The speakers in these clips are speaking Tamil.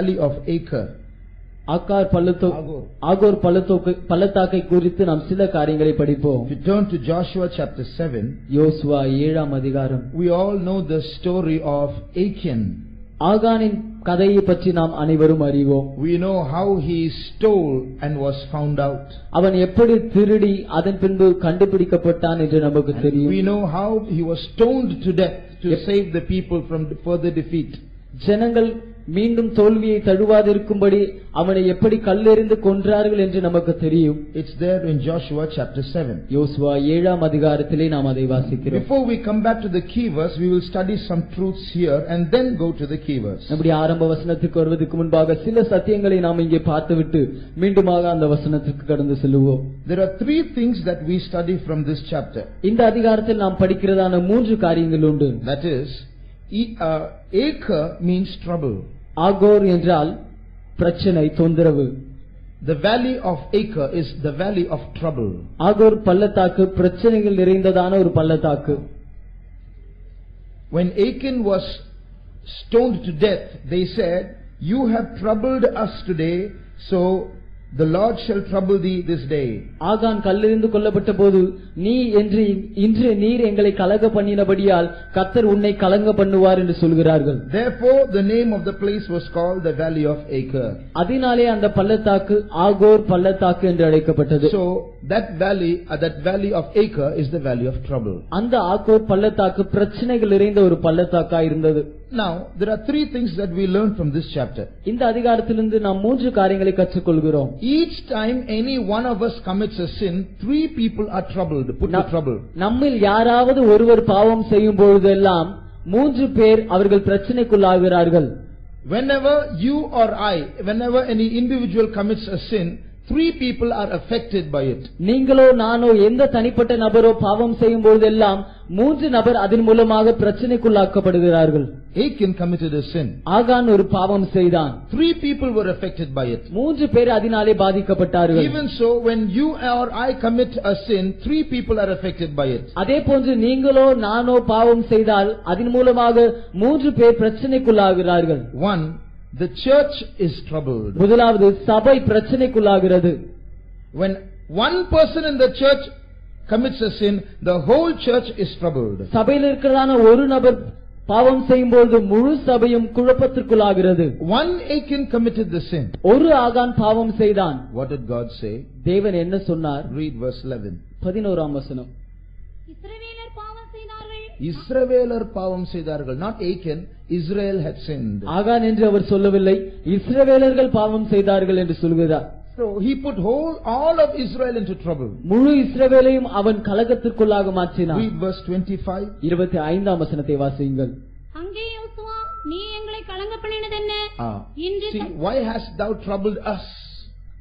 valley of Achor. Achor பள்ளத்தாக்கை குறித்து நாம் சில காரியங்களை படிப்போம். If you turn to Joshua chapter 7, யோசுவா 7ஆம் அதிகாரம். We all know the story of Achan. ஆகானின் கதையை பற்றி நாம் அனைவரும் அறிவோம். We know how he stole and was found out. அவன் எப்படி திருடி அதன் பின்பு கண்டுபிடிக்கப்பட்டான் என்று நமக்கு தெரியும். We know how he was stoned to death to save the people from further defeat. ஜனங்கள் மீண்டும் தோல்வியை தழுவாதிருக்கும்படி அவனை எப்படி கல்லெறிந்து கொன்றார்கள் என்று நமக்கு தெரியும். It's there in Joshua chapter 7. யோசுவா 7ஆம் அதிகாரத்திலே நாம் அதை வாசிக்கிறோம். Before we come back to the key verse, we will study some truths here and then go to the key verse. நம்முடைய ஆரம்ப வசனத்துக்கு வருவதற்கு முன்பாக சில சத்தியங்களை நாம் இங்கே பார்த்துவிட்டு மீண்டுமாக அந்த வசனத்துக்கு கடந்து செல்வோம். There are three things that we study from this chapter. இந்த அதிகாரத்தில் நாம் படிக்கிறதான 3 காரியங்கள் உண்டு. That is, Achor means trouble. ஆகோர் என்றால் பிரச்சனை, தொந்தரவு. The valley of Achor is the valley of trouble. ஆகோர் பள்ளத்தாக்கு பிரச்சனைகள் நிறைந்ததான ஒரு பள்ளத்தாக்கு. When Achan was stoned to death, they said, "You have troubled us today, so the Lord shall trouble thee this day." ஆகான் கல்லெறிந்து கொல்லப்பட்ட போது, நீ இன்று நீர் எங்களை கலங்க பண்ணினபடியால் கர்த்தர் உன்னை கலங்க பண்ணுவார் என்று சொல்கிறார்கள். Therefore the name of the place was called the valley of Achor. அதனாலே அந்த பள்ளத்தாக்கு ஆகோர் பள்ளத்தாக்கு என்று அழைக்கப்பட்டது. So that valley of Achor is the valley of trouble. அந்த ஆகோர் பள்ளத்தாக்கு பிரச்சனைகள் நிறைந்த ஒரு பள்ளத்தாக்கா இருந்தது. Now there are three things that we learn from this chapter. இந்த அதிகாரத்திலிருந்து நாம் 3 காரியங்களை கற்றுக்கொள்கிறோம். Each time any one of us commits a sin, 3 people are troubled, put to trouble. நம்மில் யாராவது ஒருவர் பாவம் செய்யும் பொழுதெல்லாம் 3 பேர் அவர்கள் பிரச்சனைக்குள்ளாகிறார்கள். Whenever any individual commits a sin, 3 people are affected by it. நீங்களோ நானோ எந்த தனிப்பட்ட நபரோ பாவம் செய்யும் பொழுதெல்லாம் 3 நபர் அதன் மூலமாக பிரச்சனைக்குள்ளாக்கப்படுகிறார்கள். Achan committed a sin. ஆகான் ஒரு பாவம் செய்தான். 3 people were affected by it. 3 பேர் அதனாலே பாதிக்கப்பட்டார்கள். Even so, when you or I commit a sin, 3 people are affected by it. அதே போன்று நீங்களோ நானோ பாவம் செய்தால் அதன் மூலமாக 3 பேர் பிரச்சனைக்குள்ளாகிறார்கள். 1, the church is troubled. முதலாவது சபை பிரச்சனைக்குள்ளாகிறது. When one person in the church commits a sin, the whole church is troubled. சபையில் இருக்கிறதான ஒரு நபர் பாவம் செய்யும்போது முழு சபையும் குழப்பத்திற்குள்ளாகிறது. One Achan committed the sin. ஒரு ஆகான் பாவம் செய்தான். What did God say? தேவன் என்ன சொன்னார்? Read verse 11. 11ஆம் வசனம். இஸ்ரவேலர் பாவம் செய்தார்கள். Not Achan, Israel had sinned. ஆகான் என்று அவர் சொல்லவில்லை, இஸ்ரவேலர்கள் பாவம் செய்தார்கள் என்று சொல்கிறார். So he put all of Israel into trouble. முழு இஸ்ரவேலையும் அவன் கலகத்திற்குள்ளாக மாற்றினான். Read verse 25. 25ஆம் வசனத்தை வாசியுங்கள். அங்கே யோசுவா, நீ எங்களை கலங்க பண்ணினதென்ன? See, why hast thou troubled us?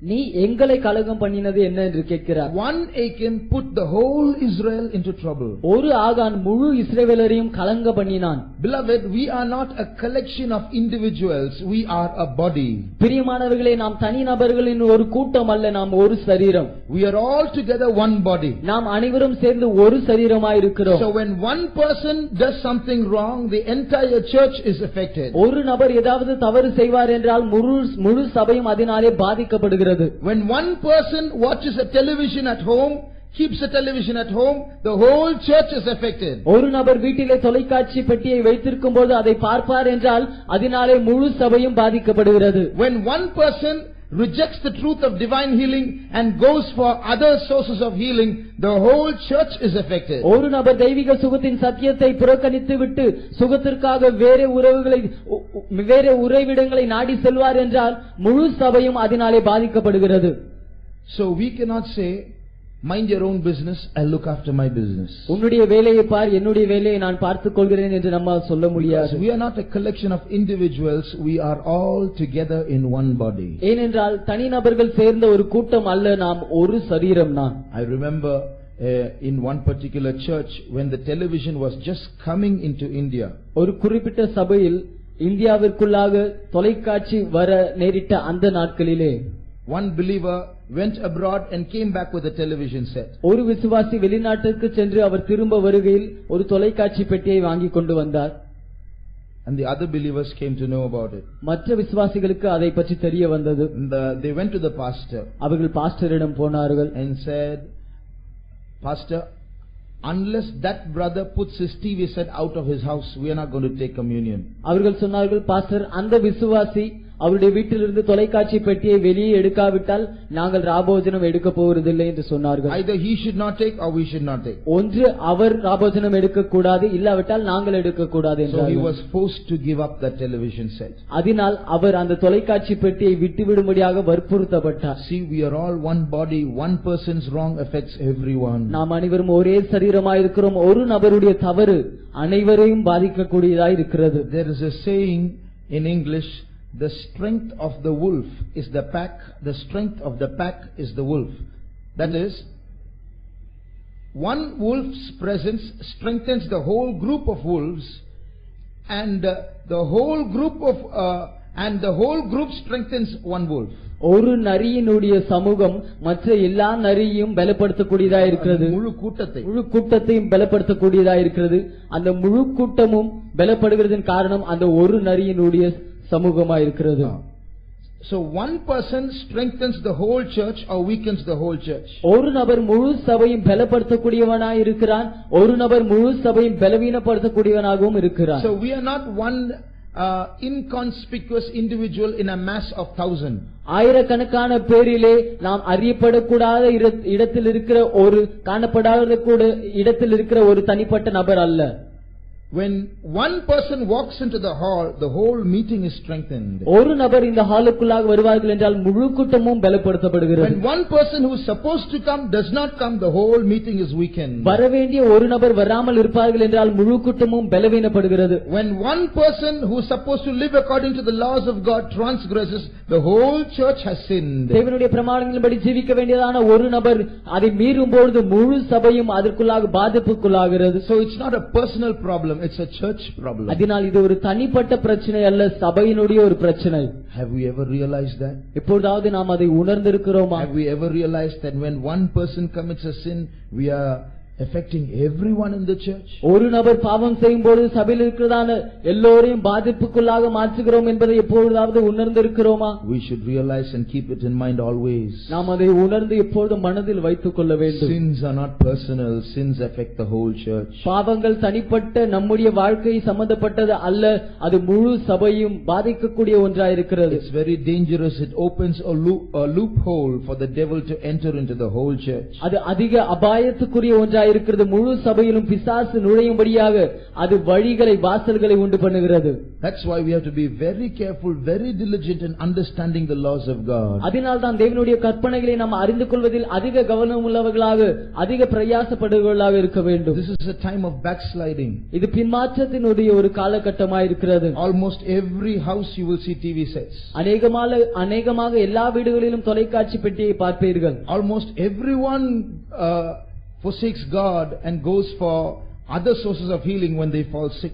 நீ எங்களை கலகம் பண்ணினது என்ன என்று கேட்கிறார். One Achan put the whole Israel into trouble. ஒரு ஆகான் முழு இஸ்ரவேலரையும் கலங்க பண்ணினான். Beloved, we are not a collection of individuals, we are a body. பிரியமானவர்களே, நாம் தனி நபர்களின் ஒரு கூட்டம் அல்ல, நாம் ஒரு சரீரம். We are all together one body. நாம் அனைவரும் சேர்ந்து ஒரு சரீரமாய் இருக்கிறோம். So when one person does something wrong, the entire church is affected. ஒரு நபர் ஏதாவது தவறு செய்வார் என்றால் முழு சபையும் அதனாலே பாதிக்கப்படுகிறது. When one person watches a television at home, keeps a television at home, the whole church is affected. ஒரு நபர் வீட்டிலே தொலைக்காட்சி பெட்டியை வைத்திருக்கும்போது அதை பார்ப்பார் என்றால் அதனாலே முழு சபையும் பாதிக்கப்படுகிறது. When one person rejects the truth of divine healing and goes for other sources of healing, the whole church is affected. ஒரு நபர் தெய்வீக சுகத்தின் சத்தியத்தை புறக்கணித்து விட்டு சுகத்திற்காக வேற உறைவிடங்களை நாடி செல்வார் என்றால் முழு சபையும் அதனாலே பாதிக்கப்படுகிறது. So we cannot say, mind your own business, I'll look after my business. உன்னுடைய வேலையை பார், என்னுடைய வேலையை நான் பார்த்துக் கொள்கிறேன் என்று நம்மால் சொல்ல முடியாது. We are not a collection of individuals, we are all together in one body. ஏனென்றால் தனி நபர்கள் சேர்ந்த ஒரு கூட்டம் அல்ல, நாம் ஒரு சரீரம் தான். I remember in one particular church when the television was just coming into India. ஒரு குறிப்பிட்ட சபையில் இந்தியாவிற்குள்ளாக தொலைக்காட்சி வர நேரிட்ட அந்த நாட்களிலே one believer went abroad and came back with a television set. ஒரு விசுவாசி வெளிநாட்டுக்கு சென்று அவர் திரும்ப வருகையில் ஒரு தொலைக்காட்சி பெட்டியை வாங்கி கொண்டு வந்தார். And the other believers came to know about it. மற்ற விசுவாசிகளுக்கு அதை பற்றி தெரிய வந்தது. They went to the pastor. அவர்கள் பாஸ்டரிடம் போனார்கள். And said, Pastor, unless that brother puts his TV set out of his house, we are not going to take communion. அவர்கள் சொன்னார்கள், பாஸ்டர், அந்த விசுவாசி அவருடைய வீட்டிலிருந்து தொலைக்காட்சி பெட்டியை வெளியே எடுக்காவிட்டால் நாங்கள் ராபோஜனம் எடுக்க போவதில்லை என்று சொன்னார்கள். Either he should not take or we should not take. ஒன்று அவர் ராபோஜனம் எடுக்க கூடாது, இல்லாவிட்டால் நாங்கள் எடுக்க கூடாது என்றார். So he was forced to give up that television set. அதனால் அவர் அந்த தொலைக்காட்சி பெட்டியை விட்டுவிடும்படியாக வற்புறுத்தப்பட்டார். See, we are all one body. One person's wrong affects everyone. நாம் அனைவரும் ஒரே சரீரமாய் இருக்கிறோம். ஒரு நபருடைய தவறு அனைவரையும் பாதிக்கக்கூடியதாய் இருக்கிறது. There is a saying in English, the strength of the wolf is the pack, the strength of the pack is the wolf. That is, one wolf's presence strengthens the whole group of wolves, and the whole group strengthens one wolf. ஒரு நரியினுடைய சமூகம் மற்ற எல்லா நரியையும் பலப்படுத்தக்கூடியதா இருக்கிறது. முழு கூட்டத்தையும் பலப்படுத்தக்கூடியதா இருக்கிறது. அந்த முழு கூட்டமும் பலப்படுகிறதன் காரணம் அந்த ஒரு நரியினுடைய சமூகமா இருக்கிறது. So one person strengthens the whole church or weakens the whole church. ஒரு நபர் முழு சபையும் பலப்படுத்தக்கூடியவனாய் இருக்கிறான், ஒரு நபர் முழு சபையும் பலவீனப்படுத்தக்கூடியவனாகவும் இருக்கிறான். So we are not one inconspicuous individual in a mass of 1,000. ஆயிரக்கணக்கான பேரிலே நாம் அறியப்படக்கூடாத இடத்தில் இருக்கிற ஒரு காணப்படாத கூட இடத்தில் இருக்கிற ஒரு தனிப்பட்ட நபர் அல்ல. When one person walks into the hall, the whole meeting is strengthened. ஒரு நபர் இந்த ஹாலுக்குள்ளாக வருவார்கள் என்றால் முழு கூட்டமும் பலப்படுத்தப்படுகிறது. When one person who is supposed to come does not come, the whole meeting is weakened. வரவேண்டிய ஒரு நபர் வராமல் இருப்பார்கள் என்றால் முழு கூட்டமும் பலவீனப்படுகிறது. When one person who is supposed to live according to the laws of God transgresses, the whole church has sinned. தேவனுடைய பிரமாணங்களின்படி ஜீவிக்க வேண்டியதான ஒரு நபர் அதை மீறும் பொழுது முழு சபையும் அதற்குள்ளாக பாதிப்புக்குள்ளாகிறது. So it's not a personal problem. It's a church problem. அதனால் இது ஒரு தனிப்பட்ட பிரச்சனை அல்ல, சபையினுடைய ஒரு பிரச்சனை. Have we ever realized that? எப்பொழுதாவது நாம் அதை உணர்ந்திருக்கிறோமா? Have we ever realized that when one person commits a sin, we are affecting everyone in the church? ஒரு நபர் பாவம் செய்யும் பொழுது சபையில் இருக்கிறதான எல்லோரையும் பாதிப்புக்குள்ளாக மாற்றுகிறோம் என்பதை எப்பொழுதாவது உணர்ந்திருக்கிறோமா? We should realize and keep it in mind always. நாம் அதை உணர்ந்து எப்பொழுதும் மனதில் வைத்துக் கொள்ள வேண்டும். Sins are not personal. Sins affect the whole church. பாவங்கள் தனிப்பட்ட நம்முடைய வாழ்க்கை சம்பந்தப்பட்டது அல்ல, அது முழு சபையும் பாதிக்கக்கூடிய ஒன்றாயிருக்கிறது. It's very dangerous. It opens a loophole for the devil to enter into the whole church. அது அதிக அபாயத்துக்குரிய ஒன்றாயிருக்கிறது. முழு சபையிலும் பிசாசு நுழையும்படியாக அது வழிகளை வாசல்களை உண்டு பண்ணுகிறது. That's why we have to be very careful, very diligent in understanding the laws of God. அதனால் தான் தேவனுடைய கற்பனைகளை நாம் அறிந்து கொள்வதில் அதிக கவனம் உள்ளவர்களாக அதிக பிரயாசப்படுவர்களாக இருக்க வேண்டும். This is a time of backsliding. இது பின்மாற்றத்தினுடைய ஒரு காலகட்டமாக இருக்கிறது. Almost every house you will see TV sets. அநேகமாக எல்லா வீடுகளிலும் தொலைக்காட்சி பெட்டியை பார்ப்பீர்கள். Almost everyone forsakes God and goes for other sources of healing when they fall sick.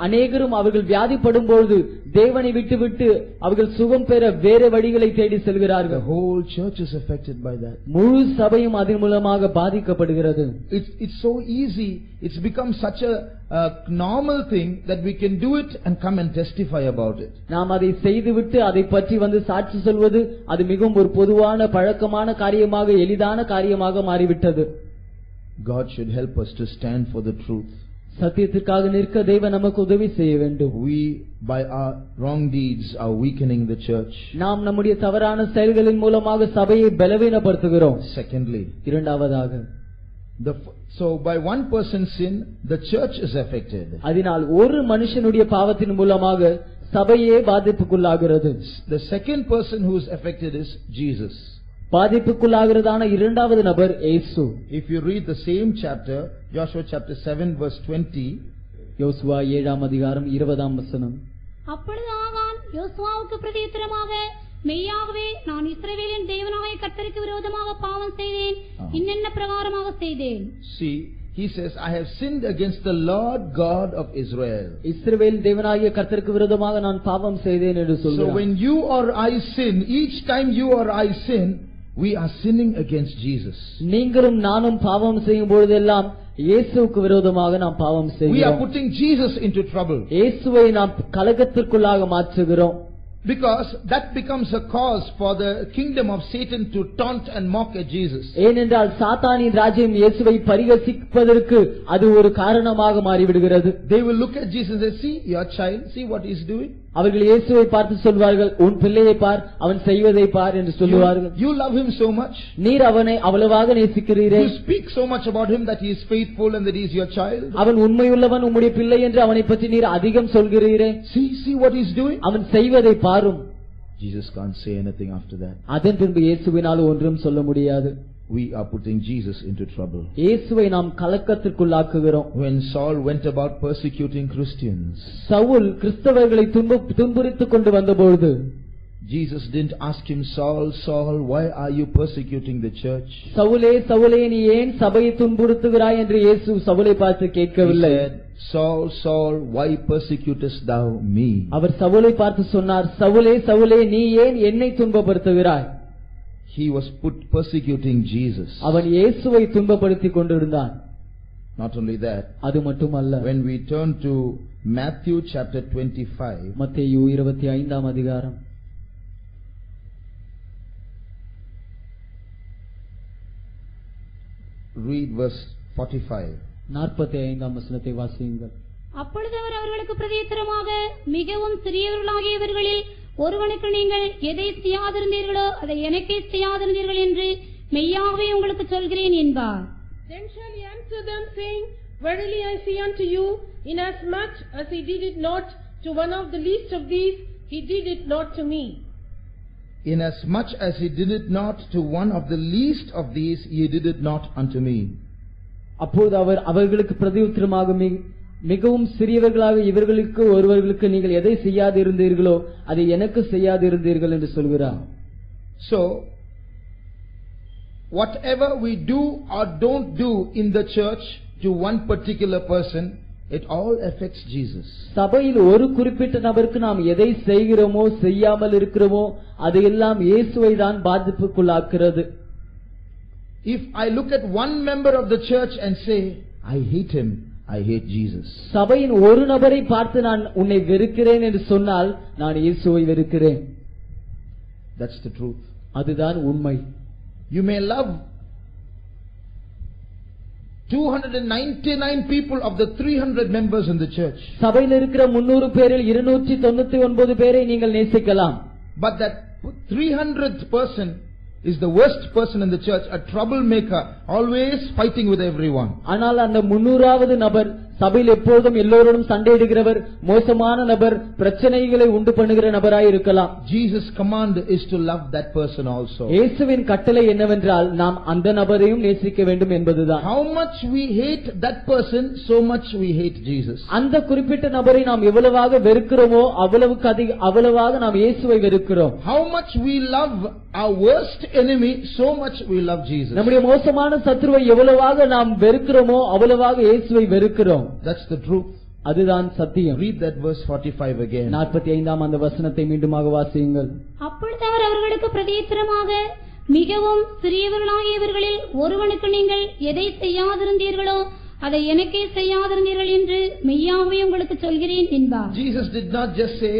அநேகரும் அவர்கள் வியாதிப்படும் பொழுது தேவனை விட்டுவிட்டு அவர்கள் சுகம் பெற வேறு வழிகளை தேடி செல்கிறார்கள். The whole church is affected by that. முழு சபையும் அதன் மூலமாக பாதிக்கப்படுகிறது. It's so easy. It's become such a normal thing that we can do it and come and testify about it. நாம் அதை செய்துவிட்டு அதை பற்றி வந்து சாட்சி சொல்வது அது மிகவும் ஒரு பொதுவான பழக்கமான காரியமாக எளிதான காரியமாக மாறிவிட்டது. God should help us to stand for the truth. சத்தியத்திற்காக நிற்க தேவன் நமக்கு உதவி செய்ய வேண்டும். We by our wrong deeds are weakening the church. நாம் நம்முடைய தவறான செயல்களின் மூலமாக சபையை பலவீனப்படுத்துகிறோம். Secondly, இரண்டாவதாக, so by one person's sin the church is affected. அதனால் ஒரு மனுஷனுடைய பாவத்தின் மூலமாக சபையே பாதிப்புக்குள்ளாகிறது. The second person who is affected is Jesus. பாதிப்புக்குள்ளாகிறதான இரண்டாவது நபர் இயேசு. If you read the same chapter, Joshua chapter 7 verse 20, யோசுவா 7ஆம் அதிகாரம் 20ஆம் வசனம். அப்பொழுது ஆகான் யோசுவாவுக்கு பிரதியுத்தரமாக, மெய்யாகவே நான் இஸ்ரவேலின் தேவனாகிய கர்த்தருக்கு விரோதமாக பாவம் செய்தேன், இன்னென்ன பிரகாரமாக செய்தேன். See, he says, I have sinned against the Lord God of Israel. இஸ்ரவேல் தேவனாகிய கர்த்தருக்கு விரோதமாக நான் பாவம் செய்தேன் என்று சொல்கிறார். So when you or I sin, each time you or I sin, we are sinning against Jesus. நீங்களும் நானும் பாவம் செய்யும் பொழுதெல்லாம் இயேசுவுக்கு விரோதமாக நாம் பாவம் செய்கிறோம். We are putting Jesus into trouble. இயேசுவை நாம் கலக்கத்திற்குள்ளாக மாற்றுகிறோம். Because that becomes a cause for the kingdom of Satan to taunt and mock at Jesus. ஏனென்றால் சாத்தானின் ராஜ்யம் இயேசுவை பரிகசிப்பதற்கு அது ஒரு காரணமாக மாறிவிடுகிறது. They will look at Jesus and say, see your child, see what he is doing. அவர்கள் இயேசுவை பார்த்து சொல்வார்கள், உன் பிள்ளையை பார், அவன் செய்வதை பார் என்று சொல்லுவார்கள். You love him so much. நீர் அவனை அவ்வளவாக நேசிக்கிறீரே. You speak so much about him that he is faithful and that he is your child. அவன் உண்மையுள்ளவன், உம்முடைய பிள்ளை என்று அவனை பற்றி நீர் அதிகம் சொல்கிறீரே. See what he is doing. அவன் செய்வதை பாரும். Jesus can't say anything after that. அதன் பின்பு இயேசுவினால் ஒன்றும் சொல்ல முடியாது. We are putting Jesus into trouble. இயேசுவை நாம் கலக்கத்திற்குள்ளாக்குகிறோம். When Saul went about persecuting Christians, Saul கிறிஸ்தவர்களை துன்புறுத்திக் கொண்டு வந்தபொழுது Jesus didn't ask him, Saul, Saul, why are you persecuting the church? சவுலே சவுலே நீ ஏன் சபையை துன்புறுத்துகிறாய் என்று இயேசு சவுலை பார்த்து கேட்கவில்லை. He said, Saul, Saul, why persecutest thou me? அவர் சவுலை பார்த்து சொன்னார், சவுலே சவுலே நீ ஏன் என்னை துன்பப்படுத்துகிறாய்? He was persecuting Jesus. அவன் இயேசுவை துன்பப்படுத்திக் கொண்டிருந்தான். Not only that, அது மட்டுமல்ல, when we turn to Matthew chapter 25, மத்தேயு 25ஆம் அதிகாரம் read verse 45. 45ஆம் வசனத்தை வாசியுங்கள். அப்பொழுது அவர் அவர்களுக்கு பிரதியுத்தரமாக, மிகவும் சிறியவர்களாகிய இவர்களில் ஒருவனுக்கு நீங்கள் எதை செய்யாதிருந்தீர்களோ அதை எனக்கே செய்யாதிருந்தீர்கள் என்று மெய்யாகவே உங்களுக்கு சொல்கிறேன் என்பார். Then shall he answer them, saying, Verily I say unto you, inasmuch as he did it not to one of the least of these, he did it not to me. Inasmuch as he did it not to one of the least of these, he did it not unto me. அப்போது அவர் அவர்களுக்கு பிரதியுத்தரமாக, மிகவும் சிறியவர்களாக இவர்களுக்கு ஒருவர்களுக்கு நீங்கள் எதை செய்யாதிருந்தீர்களோ அதை எனக்கு செய்யாதிருந்தீர்கள் என்று சொல்கிறார். So whatever we do or don't do in the church to one particular person, it all affects Jesus. சபையில் ஒரு குறிப்பிட்ட நபருக்கு நாம் எதை செய்கிறோமோ செய்யாமல் இருக்கிறோமோ அதையெல்லாம் இயேசுவை தான் பாதிப்புக்குள்ளாக்குறது. If I look at one member of the church and say, I hate him, I hate Jesus. சபையின் ஒரு நபரை பார்த்து நான் உன்னை வெறுக்கிறேன் என்று சொன்னால் நான் இயேசுவை வெறுக்கிறேன். That's the truth. அதுதான் உண்மை. You may love 299 people of the 300 members in the church. சபையில் இருக்கிற 300 பேரில் 299 பேரை நீங்கள் நேசிக்கலாம். But that 300th person is the worst person in the church, a troublemaker, always fighting with everyone. ஆனால் அந்த 300வது நபர் சபையில் எப்போதும் எல்லோரோடும் சண்டையிடுகிறவர், மோசமான நபர், பிரச்சனைகளை உண்டு பண்ணுகிற நபராய் இருக்கலாம். Jesus' command is to love that person also. இயேசுவின் கட்டளை என்னவென்றால் நாம் அந்த நபரையும் நேசிக்க வேண்டும் என்பதுதான். How much we hate that person, so much we hate Jesus. அந்த குறிப்பிட்ட நபரை நாம் எவ்வளவாக வெறுக்கிறோமோ அவ்வளவாக நாம் இயேசுவை வெறுக்கிறோம். How much we love our worst enemy, so much we love Jesus. நம்முடைய மோசமான சத்துருவை எவ்வளவாக நாம் வெறுக்கிறோமோ அவ்வளவாக இயேசுவை வெறுக்கிறோம். That's the truth. அதுதான் சத்தியம். Read that verse 45 again. 45ஆம் அந்த வசனத்தை மீண்டுமாக வாசியுங்கள். அப்பொழுது அவர் அவர்களுக்கு பிரதியுத்தரமாக, மிகவும் சிறியவர்களாகிய இவர்களில் ஒருவனுக்கு நீங்கள் எதை செய்யாதிருந்தீர்களோ அதை எனக்கே செய்யாதிருந்தீர்கள் என்று மெய்யாகவே உங்களுக்கு சொல்கிறேன் என்பார். Jesus did not just say,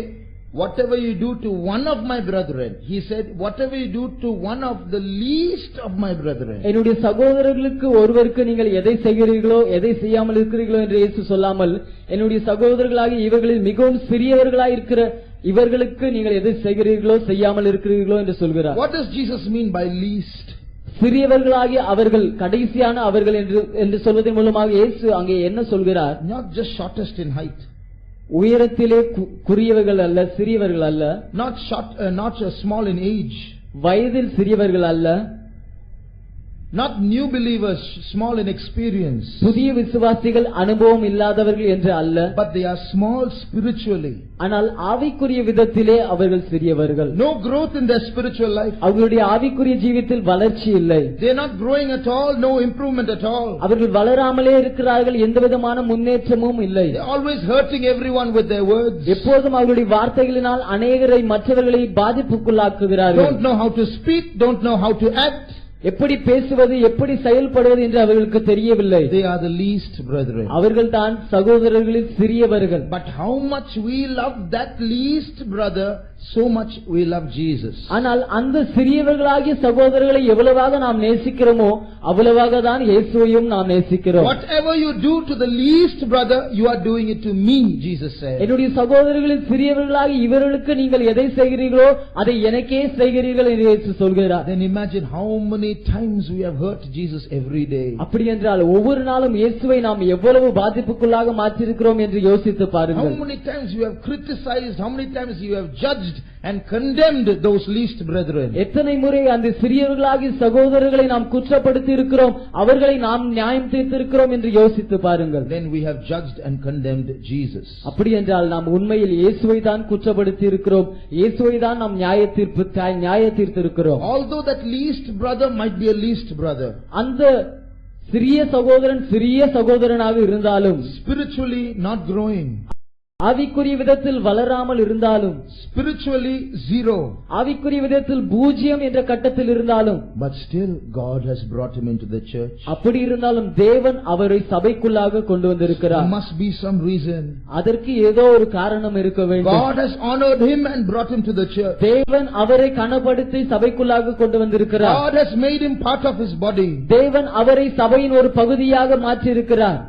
whatever you do to one of my brethren. He said, whatever you do to one of the least of my brethren. என்னுடைய சகோதரர்களுக்கு ஒருவருக்கு நீங்கள் எதை செய்கிறீர்களோ எதை செய்யாமல் இருக்கிறீர்களோ என்று இயேசு சொல்லாமல், என்னுடைய சகோதரர்களாகி இவர்களில் மிகவும் சிறியவர்களாய் இருக்கிற இவர்களுக்கு நீங்கள் எதை செய்கிறீர்களோ செய்யாமல் இருக்கிறீர்களோ என்று சொல்கிறார். What does Jesus mean by least? சிறியவர்களாகிய அவர்கள், கடைசியான அவர்கள் என்று சொல்வதன் மூலமாக இயேசு அங்கே என்ன சொல்கிறார்? Not just shortest in height. உயரத்திலே குறியவர்கள் அல்ல, சிறியவர்கள் அல்ல. Not small in age. வயதில் சிறியவர்கள் அல்ல. Not new believers, small in experience. புதிய விசுவாசிகள் அனுபவம் இல்லாதவர்கள் என்று அல்ல. But they are small spiritually. ஆனால் ஆவிக்குரிய விதத்திலே அவர்கள் சிறியவர்கள். No growth in their spiritual life. அவர்களுடைய ஆவிக்குரிய ஜீவிதத்தில் வளர்ச்சி இல்லை. They are not growing at all, no improvement at all. அவர்கள் வளராமலே இருக்கிறார்கள், எந்தவிதமான முன்னேற்றமும் இல்லை. They are always hurting everyone with their words. எப்போதும் அவர்களுடைய வார்த்தைகளினால் அநேகரை மற்றவர்களை பாதிப்புக்குள்ளாக்குகிறார்கள். Don't know how to speak, don't know how to act. எப்படி பேசுவது, எப்படி செயல்படுவது என்று அவர்களுக்கு தெரியவில்லை. They are the least brethren. அவர்கள் தான் சகோதரர்களில் சிறியவர்கள். But how much we love that least brother, so much we love Jesus. ஆனால் அந்த சிறியவர்களாகிய சகோதரர்களை எவ்வளவாக நாம் நேசிக்கிறோமோ அவ்வளவாக தான் இயேசுவையும் நாம் நேசிக்கிறோம். Whatever you do to the least brother, you are doing it to me, Jesus said. என்னுடைய சகோதரர்களில் சிறியவர்களாகிய இவர்களுக்கு நீங்கள் எதை செய்கிறீர்களோ அதை எனக்கே செய்கிறீர்கள் என்று இயேசு சொல்கிறார். Then imagine how many times we have hurt Jesus every day. அப்படி என்றால் ஒவ்வொரு நாளும் இயேசுவை நாம் எவ்வளவு பாதிப்புக்குள்ளாக மாற்றியிருக்கிறோம் என்று யோசித்து பாருங்கள். How many times you have criticized, how many times you have judged and condemned those least brethren. எத்தனை முறை அந்த சிறியவர்களாகிய சகோதரர்களை நாம் குற்றப்படுத்தி இருக்கிறோம், அவர்களை நாம் நியாயம் தீர்த்திருக்கிறோம் என்று யோசித்து பாருங்கள். Then we have judged and condemned Jesus. அப்படி என்றால் நாம் உண்மையில் இயேசுவை தான் குற்றப்படுத்தி இருக்கிறோம், இயேசுவை தான் நாம் நியாய தீர்த்திருக்கிறோம். Although that least brother might be a least brother, அந்த சிறிய சகோதரன் சிறிய சகோதரனாக இருந்தாலும், spiritually not growing, ஆவிக்குரிய விதத்தில் வளராமல் இருந்தாலும், spiritually zero, ஆவிக்குரிய விதத்தில் பூஜ்யம் என்ற கட்டத்தில் இருந்தாலும், but still God has brought him into the church. அப்படி இருந்தாலும் தேவன் அவரை சபைக்குள்ளாக கொண்டு வந்திருக்கிறார். There must be some reason. அதற்கு ஏதோ ஒரு காரணம் இருக்க வேண்டும். God has honored him and brought him to the church. தேவன் அவரை கனப்படுத்தி சபைக்குள்ளாக கொண்டு வந்திருக்கிறார். God has made him part of his body. தேவன் அவரை சபையின் ஒரு பகுதியாக மாற்றி இருக்கிறார்,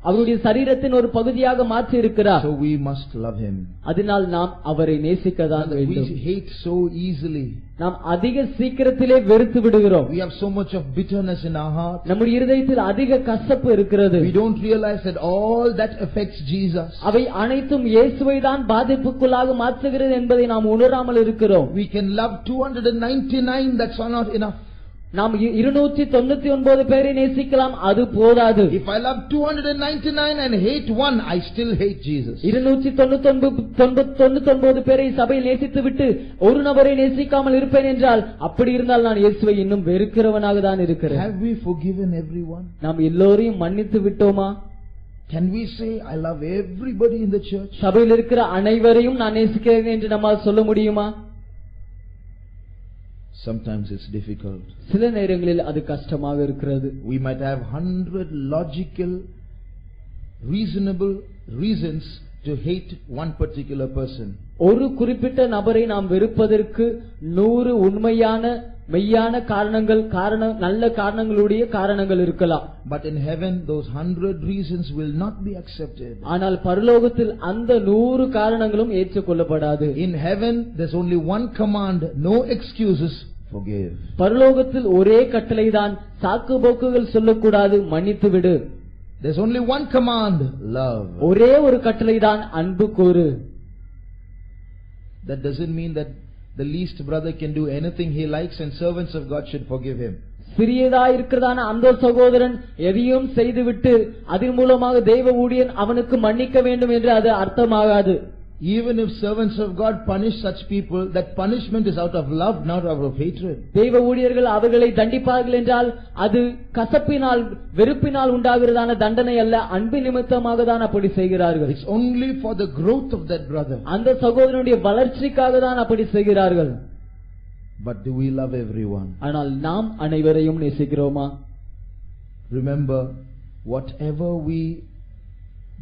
அவருடைய சரீரத்தின் ஒரு பகுதியாக மாற்றி இருக்கிறார். So we must love him. அதனால் நாம் அவரை நேசிக்கதான் வேண்டும். We hate so easily. நாம் அதிக சீக்கிரத்திலே வெறுத்து விடுகிறோம். We have so much of bitterness in our heart. நம்முடைய இருதயத்தில் அதிக கசப்பு இருக்கிறது. We don't realize that all that affects Jesus. அவை அனைத்தும் இயேசுவை தான் பாதிப்புக்குள்ளாக மாற்றுகிறது என்பதை நாம் உணராமல் இருக்கிறோம். We can love 299, that's not enough. நாம் 299 பேரை நேசிக்கலாம், அது போதாது. If I love 299 and hate one, I still hate Jesus. 299 பேரை சபையில் நேசித்து விட்டு ஒரு நபரை நேசிக்காமல் இருப்பேன் என்றால், அப்படி இருந்தால் நான் இயேசுவை இன்னும் வெறுக்கிறவனாக தான் இருக்கிறேன். Have we forgiven everyone? நாம் எல்லோரையும் மன்னித்து விட்டோமா? Can we say I love everybody in the church? சபையில் இருக்கிற அனைவரையும் நான் நேசிக்கிறேன் என்று நம்மால் சொல்ல முடியுமா? Sometimes it's difficult. சில நேரங்களில் அது கஷ்டமாக இருக்கிறது. We might have 100 logical, reasonable reasons to hate one particular person. ஒரு குறிப்பிட்ட நபரை நாம் வெறுப்பதற்கு 100 உண்மையான மெய்யான காரணங்கள், நல்ல காரணங்களுடைய காரணங்கள் இருக்கலாம். But in heaven those 100 reasons will not be accepted. ஆனால் பரலோகத்தில் அந்த 100 காரணங்களும் ஏற்றுக்கொள்ளப்படாது. In heaven there's only one command, no excuses, forgive. பரலோகத்தில் ஒரே கட்டளைதான், சாக்கு போக்குகள் சொல்லக்கூடாது, மன்னித்து விடு. There's only one command, love. ஒரே ஒரு கட்டளைதான், அன்பு கூறு. That doesn't mean that the least brother can do anything he likes and servants of God should forgive him. சிறியதாய் இருக்கிறதான அந்த சகோதரன் எதையும் செய்துவிட்டு அதன் மூலமாக தெய்வ ஊழியன் அவனுக்கு மன்னிக்க வேண்டும் என்று அது அர்த்தமாகாது. Even if servants of God punish such people, that punishment is out of love, not out of hatred. தெய்வ ஊழியர்கள் அவர்களை தண்டிப்பார்கள் என்றால் அது கசப்பினால் வெறுப்பினால் உண்டாகிறதான தண்டனை அல்ல, அன்பு நிமித்தமாக தான் அப்படி செய்கிறார்கள். It's only for the growth of that brother. அந்த சகோதரனுடைய வளர்ச்சிக்காக தான் அப்படி செய்கிறார்கள். But do we love everyone? ஆனால் நாம் அனைவரையும் நேசிக்கிறோமா? Remember, whatever we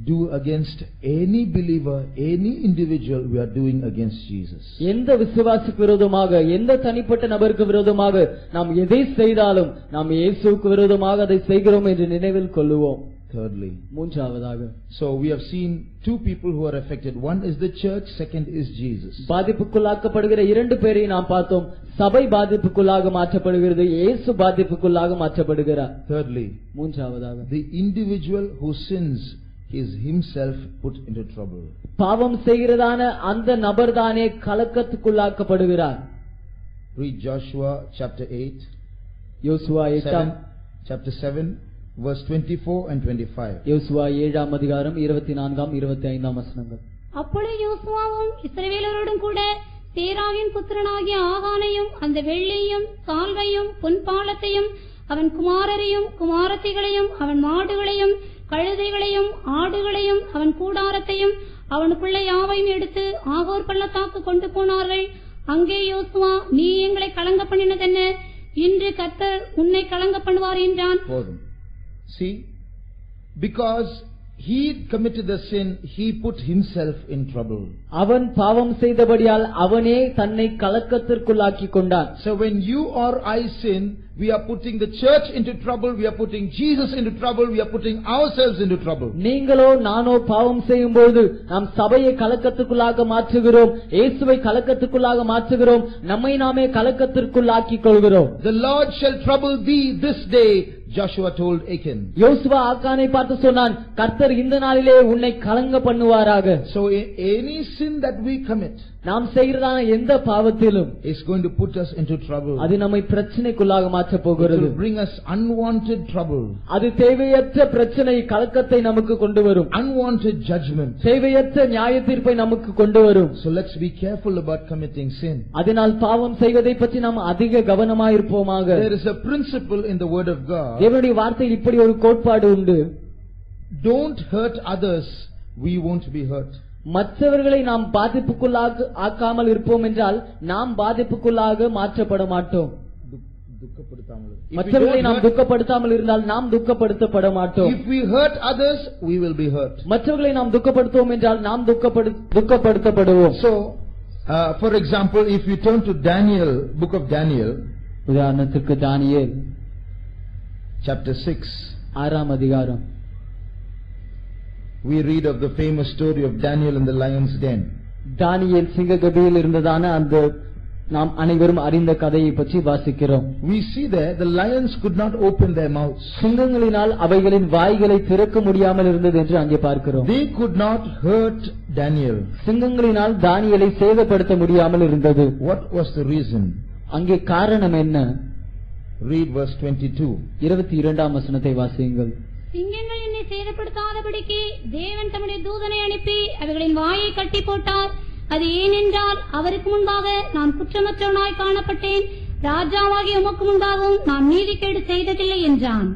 do against any believer, any individual, we are doing against Jesus. எந்த விசுவாசிக்கு விரோதமாக, எந்த தனிப்பட்ட நபருக்கு விரோதமாக நாம் எதை செய்தாலும் நாம் இயேசுவுக்கு விரோதமாக அதை செய்கிறோம் என்று நினைவில் கொள்ளுவோம். Thirdly, மூன்றாவதாக, so we have seen two people who are affected. One is the church, second is Jesus. பாதிப்புக்குள்ளாக்கப்படுகிற 2 பேரை நாம் பார்த்தோம். சபை பாதிப்புக்குள்ளாக மாற்றப்படுகிறது, இயேசு பாதிப்புக்குள்ளாக மாற்றப்படுகிறார். Thirdly, மூன்றாவதாக, the individual who sins is himself put into trouble. பாவம் செய்கிறதான அந்த நபர்தானே கலக்கத்துக்குள்ளாக்கப்படுகிறார். Read Joshua chapter 8. Joshua 8 chapter 7 verse 24 and 25. யோசுவா 7 அதிகாரம் 24 25 வசனங்கள். அப்பொழுது யோசுவாவும் இஸ்ரவேலரோடும் கூட சேராவின் புத்திரனாகிய ஆகானையும் அந்த வெள்ளியையும் சால்வையும் பொன்பாலத்தையும் அவன் குமாரரையும் குமாரத்திகளையும் அவன் மாடுகளையும் கழுதைகளையும் ஆடுகளையும் அவன் கூடாரத்தையும் அவனுக்குள்ள யாவையும் எடுத்து ஆகோர் பள்ளத்தாக்கு கொண்டு போனார்கள். அங்கே யோசுவா, நீ எங்களை கலங்க பண்ணினதென்ன? இன்று கர்த்தர் உன்னை கலங்க பண்ணுவார் என்றான். See, because he committed the sin, he put himself in trouble. அவன் பாவம் செய்தபடியால் அவனே தன்னை கலக்கத்திற்குள்ளாக்கி கொண்டான். So when you or I sin, we are putting the church into trouble, we are putting Jesus into trouble, we are putting ourselves into trouble. நீங்களோ நானோ பாவம் செய்யும்போது நாம் சபையை கலக்கத்துக்குள்ளாக மாற்றுகிறோம், இயேசுவை கலக்கத்துக்குள்ளாக மாற்றுகிறோம், நம்மை நாமே கலக்கத்திற்குள்ளாக்கிக் கொள்கிறோம். The Lord shall trouble thee this day, Joshua told Achan. யோசுவா ஆகானை பார்த்து சொன்னான், கர்த்தர் இந்த நாளிலே உன்னை கலங்க பண்ணுவாராக. So any sin that we commit, நாம் செய்கிறதான எந்த பாவத்திலும் is going to put us into trouble. அது நம்மை பிரச்சனைக்குள்ளாக மாற்ற போகிறது. It will bring us unwanted trouble. அது தேவையற்ற பிரச்சனை, கலக்கத்தை நமக்கு கொண்டு வரும். Unwanted judgment. தேவையற்ற நியாய தீர்ப்பை நமக்கு கொண்டு வரும். So let's be careful about committing sin. அதனால் பாவம் செய்வதை பற்றி நாம் அதிக கவனமாக இருப்போமாக. There is a principle in the word of God. தேவனுடைய வார்த்தையில் இப்படி ஒரு கோட்பாடு உண்டு. Don't hurt others, we won't be hurt. மற்றவர்களை நாம் பாதிப்புக்குள்ளாக ஆக்காமல் இருப்போம் என்றால் நாம் பாதிப்புக்குள்ளாக மாற்றப்பட மாட்டோம். மற்றவர்களை நாம் துக்கப்படுத்தாமல் இருந்தால் நாம் துக்கப்படுத்தப்பட மாட்டோம். If we hurt others, we will be hurt. மற்றவர்களை நாம் துக்கப்படுத்துவோம் என்றால் நாம் துக்கப்படுத்தப்படுவோம். So, for example, if you turn to Daniel, book of Daniel, உதாரணத்துக்கு தானியேல் chapter 6, 6 அதிகாரம், we read of the famous story of Daniel in the lion's den. தானியேல் சிங்ககபியில் இருந்ததான அந்த நாம் அனைவரும் அறிந்த கதையை பற்றி வாசிக்கிறோம். We see there the lions could not open their mouths. சிங்கங்களினால் அவைகளின் வாய்களை திறக்க முடியாமல் இருந்தது என்று அங்கே பார்க்கிறோம். They could not hurt Daniel. சிங்கங்களினால் தானியேலை சேதப்படுத்த முடியாமல் இருந்தது. What was the reason? அங்கே காரணம் என்ன? Read verse 22. 22 வசனத்தை வாசியுங்கள். சிங்கங்கள் என்னை சேதப்படுத்தாதபடிக்கு தேவன் தம்முடைய தூதனை அனுப்பி அவைகளின் வாயை கட்டி போட்டார். அது ஏனென்றால் அவருக்கு முன்பாக நான் குற்றமற்றவனாய் காணப்பட்டேன், ராஜாவாகிய உமக்கு முன்பாகவும் நான் நீதிகேடு செய்ததில்லை என்றான்.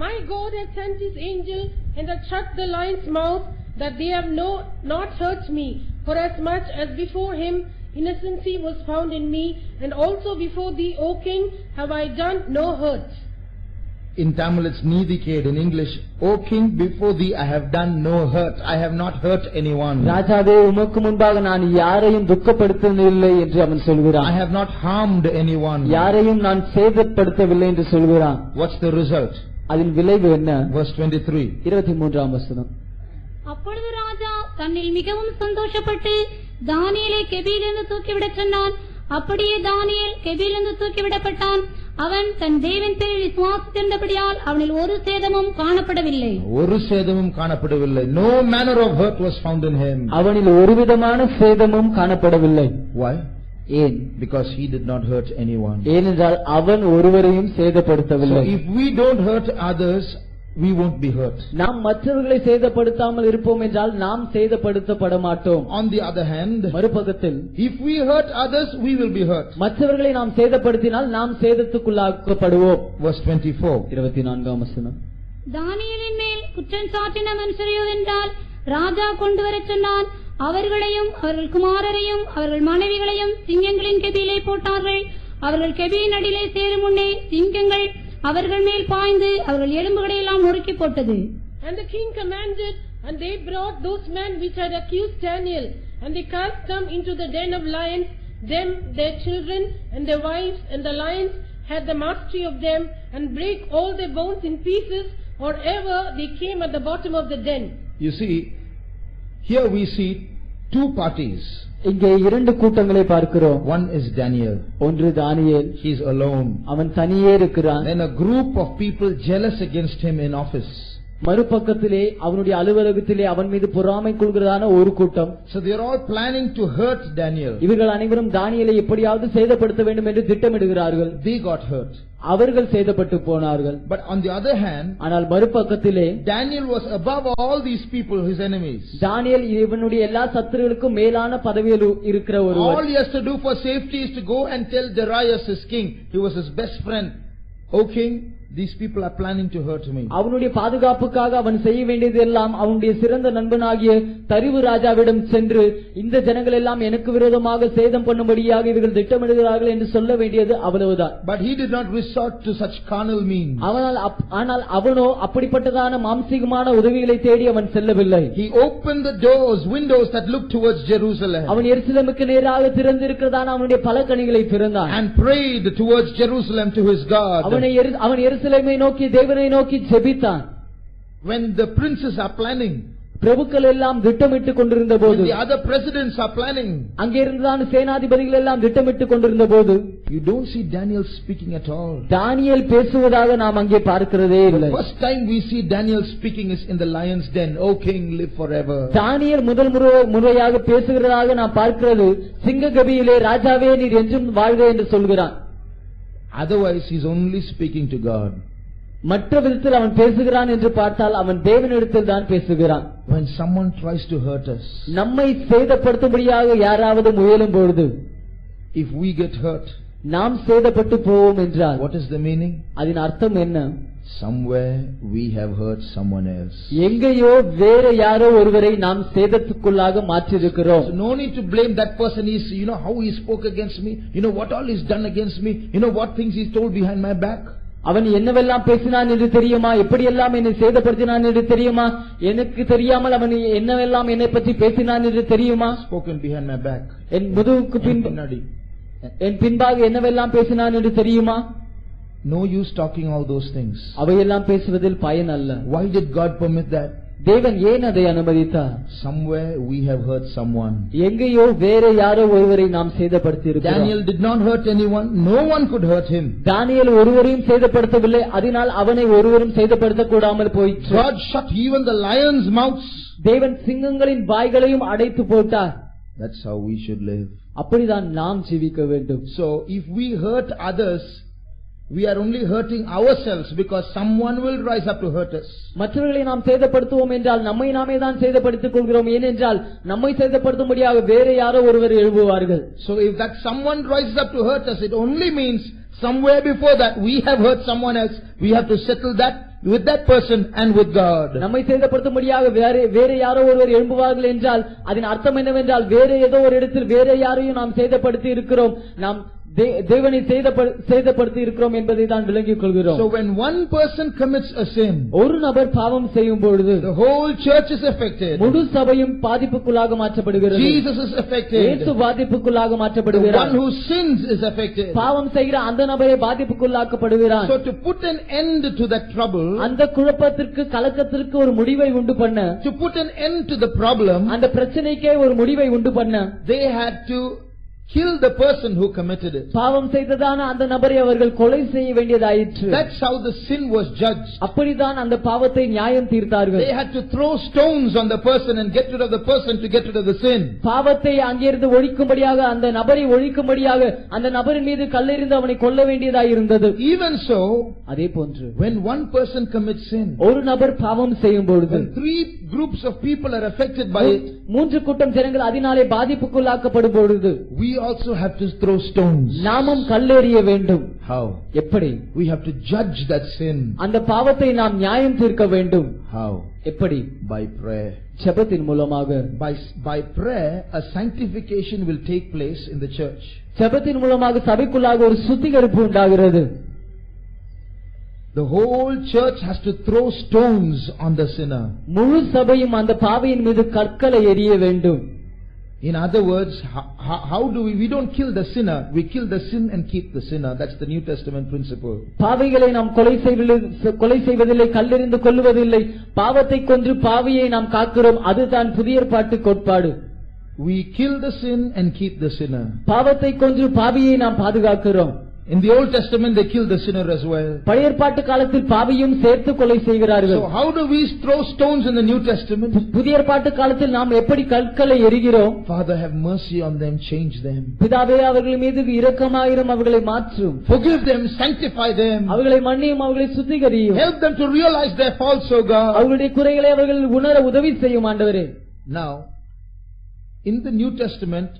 My God has sent his angel and has shut the lion's mouth, that they have not hurt me. For as much as before him innocency was found in me, and also before thee, O king, have I done no hurt. In Tamil it's Nidiked. In English, O king, before thee I have done no hurt. I have not hurt anyone. ராஜாவே, உமக்கு முன்பாக நான் யாரையும் துக்கப்படுத்தவில்லை என்று அவன் சொல்கிறான். I have not harmed anyone. யாரையும் நான் சேதப்படுத்தவில்லை என்று சொல்கிறான். What's the result? அதன் விளைவு என்ன? Verse 23. 23 வசனம். அப்பொழுது ராஜா தன்னில் மிகவும் சந்தோஷப்பட்டு தானியேலை கெபியிலிருந்து தூக்கிவிடச் சொன்னான். அப்படியே தானியேல் கெபியிலிருந்து தூக்கிவிடப்பட்டான். அவன் தன் தேவன் பேரில் விசுவாசித்திருந்தபடியால் அவனில் ஒரு சேதமும் காணப்படவில்லை. ஒரு சேதமும் காணப்படவில்லை. No manner of hurt was found in him. அவனில் ஒருவிதமான சேதமும் காணப்படவில்லை. Why? ஏன்? Because he did not hurt anyone. ஏனென்றால் அவன் ஒருவரையும் சேதப்படுத்தவில்லை. So if we don't hurt others, we won't be hurt. நாம் மற்றவர்களை சேதப்படுத்தாமல் இருப்போம் என்றால் நாம் சேதப்படுத்தப்பட மாட்டோம். On the other hand, மறுபக்கத்தில் if we hurt others, we will be hurt. மற்றவர்களை நாம் சேதப்படுத்தினால் நாம் சேதத்துக்குள்ளாக்கப்படுவோம். Verse 24. 24 வசனம். தானியேலின் மேல் குற்றம் சாட்டின மனுஷரையோ என்றால் ராஜா கொண்டு வரச் சொன்னான். அவர்களையும் அவர்கள் குமாரரையும் அவர்கள் மனைவிகளையும் சிங்கங்களின் கெபியிலே போட்டார்கள். அவர்கள் கெபியின் அடியிலே சேரும் முன்னே சிங்கங்கள் அவர்கள் மேல் பாய்ந்து அவர்கள் எலும்புகளை எல்லாம் நொறுக்கி போட்டது. And the king commanded, and they brought those men which had accused Daniel, and they cast them into the den of lions, them, their children, and their wives, and the lions had the mastery of them, and break all their bones in pieces, or ever they came at the bottom of the den. You see, here we see two parties. இங்கே இரண்டு கூட்டங்களை பார்க்கிறோம். One is Daniel. ஒன்று தானியேல். He is alone. அவன் தனியே இருக்கிறான். Then a group of people jealous against him in office. மறுபக்கத்திலே அவனுடைய அலுவலகத்திலே அவன் மீது பொறாமை கொள்கிறதான ஒரு கூட்டம். So they are all planning to hurt Daniel. இவர்கள் அனைவரும் தானியேலை எப்படியாவது சேதப்படுத்த வேண்டும் என்று திட்டமிடுகிறார்கள். They got hurt. அவர்கள் சேதப்பட்டு போனார்கள். But on the other hand, ஆனால் மறுபக்கத்திலே Daniel was above all these people, his enemies. தானியேல் இவனுடைய எல்லா சத்துருக்களுக்கும் மேலான பதவியில் இருக்கிற ஒருவர். All he has to do for safety is to go and tell Darius, his king, he was his best friend, "O king, these people are planning to hurt me." அவனுடைய பாதுகாப்புக்காக அவன் செய்ய வேண்டியது எல்லாம் அவனுடைய சிறந்த நண்பனாகிய தரிவு ராஜாவிடம் சென்று, இந்த ஜனங்கள் எல்லாம் எனக்கு விரோதமாக சேதம் பண்ணும்படியாக இவர்கள் திட்டமிடுகிறார்கள் என்று சொல்ல வேண்டியது அவ்வளவுதான். But he did not resort to such carnal means. ஆனால் அவனோ அப்படிப்பட்டதான மாம்சீகமான உதவிகளை தேடி அவன் செல்லவில்லை. He opened the windows that looked towards Jerusalem. அவன் எருசலேமுக்கு நேராக திறந்திருக்கிறதான அவனுடைய பலகணிகளை திறந்தான். And prayed towards Jerusalem to his God. அவன் எருசலேமை நோக்கி தேவனை நோக்கி ஜெபித்தான். When the princes are planning, பிரபுக்கள் எல்லாம் திட்டமிட்டுக் கொண்டிருந்த போது, the other presidents are planning, அங்கே இருந்ததான சேனாதிபதிகள் எல்லாம் திட்டமிட்டுக் கொண்டிருந்த போது, you don't see Daniel speaking at all. தானியேல் பேசுவதாக நாம் அங்கே பார்க்கிறதே இல்லை. The first time we see Daniel speaking is in the lion's den. "O king, live forever." தானியேல் முதல் முறையாக பேசுகிறதாக நாம் பார்க்கிறது சிங்க கபியிலே, "ராஜாவே நீர் என்றும் வாழ்க" என்று சொல்கிறான். Otherwise he is only speaking to God. மற்ற விதத்தில் அவன் பேசுகிறான் என்று பார்த்தால் அவன் தேவனிடத்தில் தான் பேசுகிறான். When someone tries to hurt us, நம்மை சேதப்படுத்தும்படியாக யாராவது முயலும் பொழுது, if we get hurt, நாம் சேதப்பட்டு போவோம் என்றால், what is the meaning? அதன் அர்த்தம் என்ன? Somewhere we have hurt someone else. எங்கேயோ வேற யாரோ ஒருவரை நாம் சேதத்துக்குள்ளாக மாற்றியிருக்கிறோம். So no need to blame that person. You know how he spoke against me, you know what all he's done against me, you know what things he's told behind my back. அவன் என்னவெல்லாம் பேசினான் என்று தெரியுமா? எப்படியெல்லாம் என்னை சேதப்படுத்தினான் என்று தெரியுமா? எனக்கு தெரியாமல் அவன் என்னவெல்லாம் என்னை பற்றி பேசினான் என்று தெரியுமா? Spoken behind my back. என் முதுகுக்கு பின்பாக என்னவெல்லாம் பேசினான் என்று தெரியுமா? No use talking all those things. அவையெல்லாம் பேசுவதில் பயன் அல்ல. Why did God permit that? தேவன் ஏன் அதை அனுமதித்தார்? Somewhere we have hurt someone. எங்கேயோ வேற யாரோ ஒருவரை நாம் சேதப்படுத்தி இருக்கிறோம். Daniel did not hurt anyone. No one could hurt him. தானியேல் ஒருவரையும் சேதப்படுத்தவில்லை. அதனால் அவனை ஒருவரும் சேதப்படுத்த கூடாமல் போயிற்று. God shut even the lions' mouths. தேவன் சிங்கங்களின் வாய்களையும் அடைத்து போட்டார். That's how we should live. அப்படிதான் நாம் ஜீவிக்க வேண்டும். So if we hurt others, we are only hurting ourselves, because someone will rise up to hurt us. மற்றவர்களை நாம் சேதப்படுத்துவோம் என்றால் நம்மை நாமே தான் சேதப்படுத்திக் கொள்கிறோம். ஏனென்றால் நம்மை சேதப்படுத்தும்படியாக வேற யாரோ ஒருவர் எழும்புவார்கள். So if that someone rises up to hurt us, it only means somewhere before that we have hurt someone else. We have to settle that with that person and with God. நம்மை சேதப்படுத்தும்படியாக வேற யாரோ ஒருவர் எழும்புவார்கள் என்றால் அதன் அர்த்தம் என்னவென்றால் வேற ஏதோ ஒரு இடத்தில் வேற யாரையும் நாம் சேதப்படுத்தி இருக்கிறோம். நாம் தேவனை சேதப்படுத்தி இருக்கிறோம் என்பதை தான் விளங்கிக் கொள்கிறோம். So when one person commits a sin, ஒரு நபர் பாவம் செய்யும் பொழுது the whole church is affected. முழு சபையும் பாதிப்புக்குள்ளாக மாற்றப்படுகிறது. Jesus is affected. இயேசு பாதிப்புக்குள்ளாக மாற்றப்படுகிறார். The one who sins is affected. பாவம் செய்கிற அந்த நபரே பாதிப்புக்குள்ளாக்கப்படுகிறார். So to put an end to that trouble, அந்த குழப்பத்திற்கு கலக்கத்திற்கு ஒரு முடிவை உண்டு பண்ண, to put an end to the problem, அந்த பிரச்சனைக்கே ஒரு முடிவை உண்டு பண்ண, they had to kill the person who committed it. பாவம் செய்ததான அந்த நபரை அவர்கள் கொலை செய்ய வேண்டியதாயிற்று. That's how the sin was judged. அப்படிதான் அந்த பாவத்தை நியாயம் தீர்த்தார்கள். They had to throw stones on the person and get rid of the person to get rid of the sin. பாவத்தை அங்கிருந்து ஒழிக்கும்படியாக, அந்த நபரை ஒழிக்கும்படியாக அந்த நபரின் மீது கல்லெறிந்து அவனை கொல்ல வேண்டியதாய் இருந்தது. Even so, அதே போன்று when one person commits sin, ஒரு நபர் பாவம் செய்யும் பொழுது, when three groups of people are affected by it, மூன்று கூட்டம் ஜனங்கள் அதனாலே பாதிப்புக்குள்ளாக்கப்படும் பொழுது, we also have to throw stones. நாமும் கல்லெறிய வேண்டும். How? எப்படி? We have to judge that sin. அந்த பாவத்தை நாம் நியாயம் தீர்க்க வேண்டும். How? எப்படி? By prayer. ஜெபத்தின் மூலமாக. By prayer, a sanctification will take place in the church. ஜெபத்தின் மூலமாக சபைக்குள்ளாக ஒரு சுத்திகரிப்பு உண்டாகிறது. The whole church has to throw stones on the sinner. முழு சபையும் அந்த பாவியின் மீது கற்களை எறிய வேண்டும். In other words, how do we don't kill the sinner, we kill the sin and keep the sinner. That's the New Testament principle. பாவிகளை நாம் கொலை செய்வதில்லை, கல்லெறிந்து கொல்லுவதில்லை. பாவத்தை கொன்று பாவியை நாம் காக்கிறோம். அதுதான் புதிய ஏற்பாட்டு கோட்பாடு. We kill the sin and keep the sinner. பாவத்தை கொன்று பாவியை நாம் பாதுகாக்கிறோம். In the Old Testament, they killed the sinner as well. பழைய ஏற்பாட்டு காலத்தில் பாவியும் சேர்த்து கொலை செய்கிறார்கள். So how do we throw stones in the New Testament? புதிய ஏற்பாட்டு காலத்தில் நாம் எப்படி கற்களை எறிகிறோம்? Father, have mercy on them, change them. பிதாவே, அவர்கள் மீது இரக்கமாயிரும், அவர்களை மாற்றும். Forgive them, sanctify them. அவர்களை மன்னியும், அவர்களை சுத்திகரியும். Help them to realize their faults, O God. அவர்களுடைய குறைகளை அவர்கள் உணர உதவி செய்யும் ஆண்டவரே. Now, in the New Testament,